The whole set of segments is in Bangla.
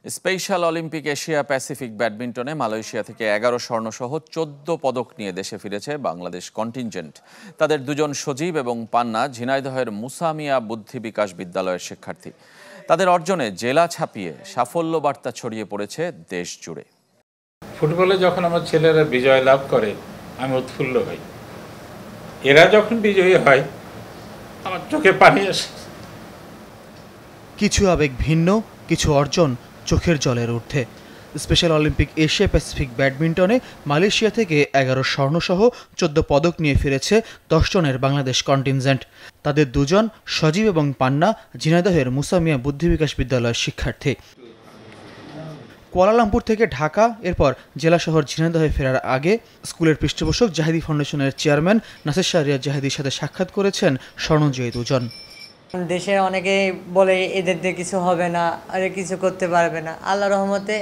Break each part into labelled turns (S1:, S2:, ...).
S1: স্পেশাল অলিম্পিক এশিয়া প্যাসিফিক ব্যাডমিন্টনে মালয়েশিয়া থেকে 11 স্বর্ণসহ 14 পদক নিয়ে দেশে ফিরেছে বাংলাদেশ কন্টিনজেন্ট। তাদের দুজন সজীব এবং পান্না ঝিনাইদহের মুসা মিয়া বুদ্ধি বিকাশ বিদ্যালয়ের শিক্ষার্থী। তাদের অর্জনে জেলা ছাপিয়ে সাফল্য বার্তা ছড়িয়ে পড়েছে দেশ জুড়ে।
S2: ফুটবলে যখন আমার ছেলেরা বিজয় লাভ করে আমি উৎফুল্ল হই, এরা যখন বিজয়ী হয় আমার চোখে পানি আসে।
S3: কিছু আবেগ ভিন্ন, কিছু অর্জন চোখের জলের ঊর্ধ্বে। স্পেশাল অলিম্পিক এশিয়া প্যাসিফিক ব্যাডমিন্টনে মালয়েশিয়া থেকে 11 স্বর্ণসহ 14 পদক নিয়ে ফিরেছে 10 জনের বাংলাদেশ কন্টিনজেন্ট। তাদের দুজন সজীব এবং পান্না ঝিনাইদহের মুসা মিয়া বুদ্ধি বিকাশ বিদ্যালয়ের শিক্ষার্থী। কুয়ালালামপুর থেকে ঢাকা, এরপর জেলা শহর ঝিনাইদহে ফেরার আগে স্কুলের পৃষ্ঠপোষক জাহিদি ফাউন্ডেশনের চেয়ারম্যান নাসির শাহরিয়ার জাহিদির সাথে সাক্ষাৎ করেছেন স্বর্ণজয়ী দুজন।
S4: দেশের অনেকেই বলে এদের দিয়ে কিছু হবে না, আর কিছু করতে পারবে না। আল্লাহর রহমতে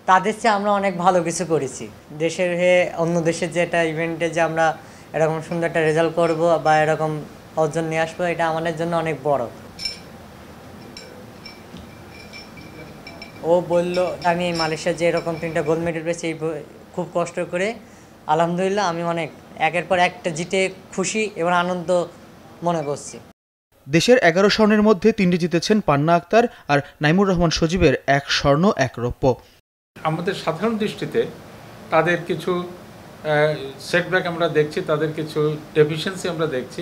S4: তাদের চেয়ে আমরা অনেক ভালো কিছু করেছি। দেশের হয়ে অন্য দেশের যে একটা ইভেন্টে যে আমরা এরকম সুন্দর একটা রেজাল্ট করব বা এরকম অর্জন নিয়ে আসবো, এটা আমাদের জন্য অনেক বড়। ও বলল আমি মালয়েশিয়া যে এরকম 3টা গোল্ড মেডেল পেয়েছি খুব কষ্ট করে, আলহামদুলিল্লাহ আমি অনেক একের পর একটা জিতে খুশি এবং আনন্দ মনে করছি।
S3: দেশের 11 স্বর্ণের মধ্যে 3টি জিতেছেন পান্না আক্তার আর নাইমুর রহমান সজীবের 1 স্বর্ণ 1 রৌপ্য।
S2: আমাদের সাধারণ দৃষ্টিতে তাদের কিছু সেটব্যাক আমরা দেখছি, তাদের কিছু ডেফিসিয়েন্সি আমরা দেখছি,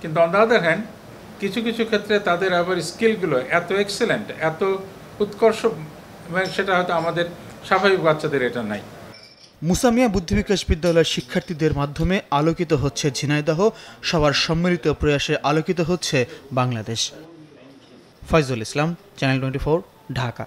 S2: কিন্তু অন দ্য আদার হ্যান্ড কিছু কিছু ক্ষেত্রে তাদের আবার স্কিলগুলো এত এক্সেলেন্ট, এত উৎকর্ষ, সেটা হয়তো আমাদের স্বাভাবিক বাচ্চাদের এটা নাই।
S3: মুসা মিয়া বুদ্ধি বিকাশ বিদ্যালয়ের শিক্ষার্থীদের মাধ্যমে আলোকিত হচ্ছে ঝিনাইদহ, সবার সম্মিলিত প্রয়াসে আলোকিত হচ্ছে বাংলাদেশ। ফয়জুল ইসলাম, চ্যানেল 24, ঢাকা।